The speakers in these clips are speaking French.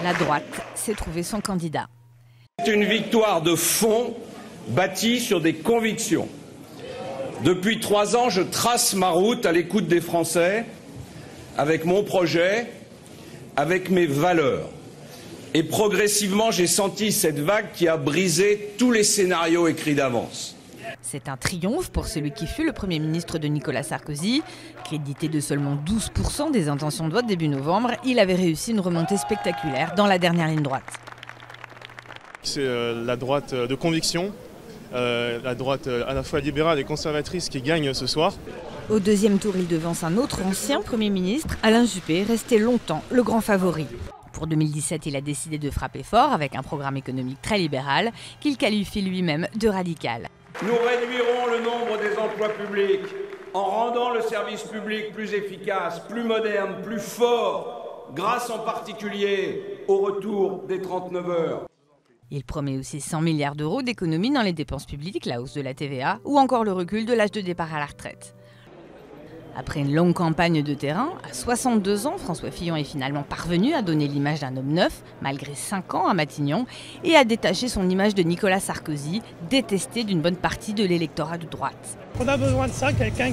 La droite s'est trouvé son candidat. C'est une victoire de fond bâtie sur des convictions. Depuis 3 ans, je trace ma route à l'écoute des Français, avec mon projet, avec mes valeurs. Et progressivement, j'ai senti cette vague qui a brisé tous les scénarios écrits d'avance. C'est un triomphe pour celui qui fut le Premier ministre de Nicolas Sarkozy. Crédité de seulement 12% des intentions de vote début novembre, il avait réussi une remontée spectaculaire dans la dernière ligne droite. C'est la droite de conviction, la droite à la fois libérale et conservatrice qui gagne ce soir. Au deuxième tour, il devance un autre ancien Premier ministre, Alain Juppé, resté longtemps le grand favori. Pour 2017, il a décidé de frapper fort avec un programme économique très libéral qu'il qualifie lui-même de radical. Nous réduirons le nombre des emplois publics en rendant le service public plus efficace, plus moderne, plus fort, grâce en particulier au retour des 39 heures. Il promet aussi 100 milliards d'euros d'économies dans les dépenses publiques, la hausse de la TVA ou encore le recul de l'âge de départ à la retraite. Après une longue campagne de terrain, à 62 ans, François Fillon est finalement parvenu à donner l'image d'un homme neuf, malgré 5 ans à Matignon, et à détacher son image de Nicolas Sarkozy, détesté d'une bonne partie de l'électorat de droite. On a besoin de ça, quelqu'un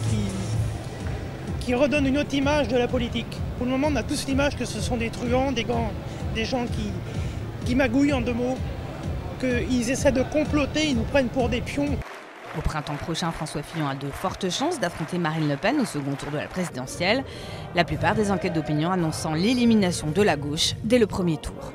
qui redonne une autre image de la politique. Pour le moment, on a tous l'image que ce sont des truands, des gens qui magouillent en 2 mots, qu'ils essaient de comploter, ils nous prennent pour des pions. Au printemps prochain, François Fillon a de fortes chances d'affronter Marine Le Pen au second tour de la présidentielle. La plupart des enquêtes d'opinion annonçant l'élimination de la gauche dès le premier tour.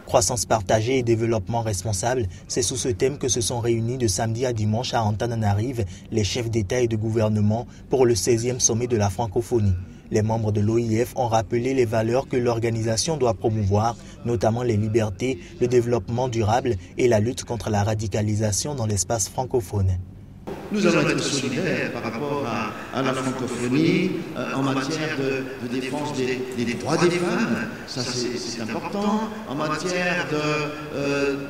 Croissance partagée et développement responsable, c'est sous ce thème que se sont réunis de samedi à dimanche à Antananarive les chefs d'État et de gouvernement pour le 16e sommet de la francophonie. Les membres de l'OIF ont rappelé les valeurs que l'organisation doit promouvoir, notamment les libertés, le développement durable et la lutte contre la radicalisation dans l'espace francophone. Nous allons être solidaires par rapport à la francophonie en matière de défense des droits des femmes, ça c'est important, en matière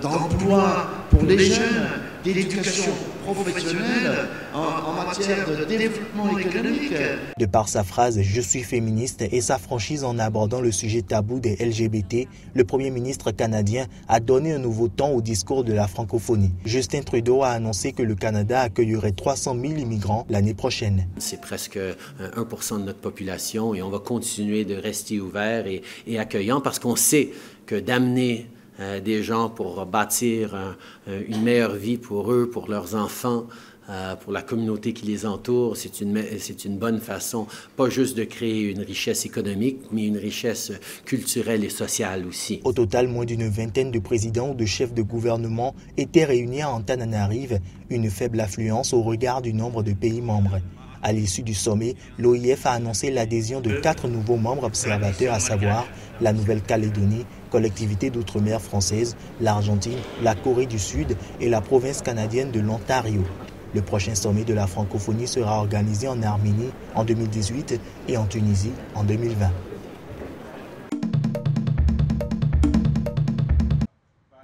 d'emploi pour les jeunes, d'éducation professionnelle, en matière de développement économique. De par sa phrase « Je suis féministe » et sa franchise en abordant le sujet tabou des LGBT, le Premier ministre canadien a donné un nouveau ton au discours de la francophonie. Justin Trudeau a annoncé que le Canada accueillerait 300 000 immigrants l'année prochaine. C'est presque 1% de notre population et on va continuer de rester ouvert et accueillant parce qu'on sait que d'amener des gens pour bâtir une meilleure vie pour eux, pour leurs enfants, pour la communauté qui les entoure, c'est une bonne façon, pas juste de créer une richesse économique, mais une richesse culturelle et sociale aussi. Au total, moins d'une vingtaine de présidents ou de chefs de gouvernement étaient réunis à Antananarive, une faible affluence au regard du nombre de pays membres. À l'issue du sommet, l'OIF a annoncé l'adhésion de 4 nouveaux membres observateurs, à savoir la Nouvelle-Calédonie, collectivité d'outre-mer française, l'Argentine, la Corée du Sud et la province canadienne de l'Ontario. Le prochain sommet de la francophonie sera organisé en Arménie en 2018 et en Tunisie en 2020.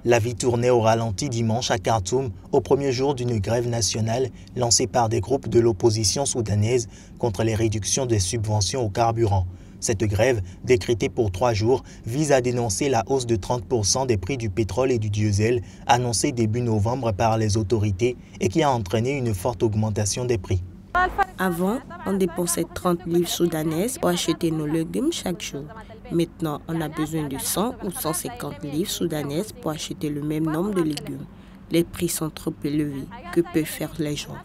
La vie tournait au ralenti dimanche à Khartoum, au premier jour d'une grève nationale lancée par des groupes de l'opposition soudanaise contre les réductions des subventions au carburant. Cette grève, décrétée pour 3 jours, vise à dénoncer la hausse de 30% des prix du pétrole et du diesel annoncée début novembre par les autorités et qui a entraîné une forte augmentation des prix. Avant, on dépensait 30 livres soudanaises pour acheter nos légumes chaque jour. Maintenant, on a besoin de 100 ou 150 livres soudanaises pour acheter le même nombre de légumes. Les prix sont trop élevés. Que peuvent faire les gens?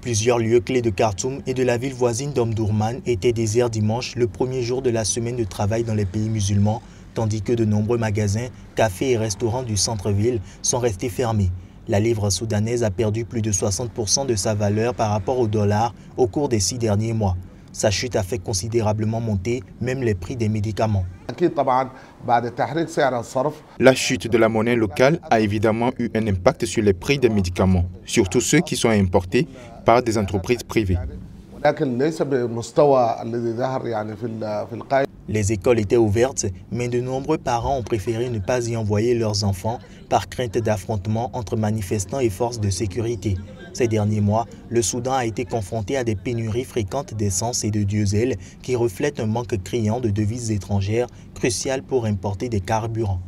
Plusieurs lieux clés de Khartoum et de la ville voisine d'Omdurman étaient déserts dimanche, le premier jour de la semaine de travail dans les pays musulmans, tandis que de nombreux magasins, cafés et restaurants du centre-ville sont restés fermés. La livre soudanaise a perdu plus de 60% de sa valeur par rapport au dollar au cours des 6 derniers mois. Sa chute a fait considérablement monter même les prix des médicaments. La chute de la monnaie locale a évidemment eu un impact sur les prix des médicaments, surtout ceux qui sont importés par des entreprises privées. Les écoles étaient ouvertes, mais de nombreux parents ont préféré ne pas y envoyer leurs enfants par crainte d'affrontements entre manifestants et forces de sécurité. Ces derniers mois, le Soudan a été confronté à des pénuries fréquentes d'essence et de diesel qui reflètent un manque criant de devises étrangères crucial pour importer des carburants.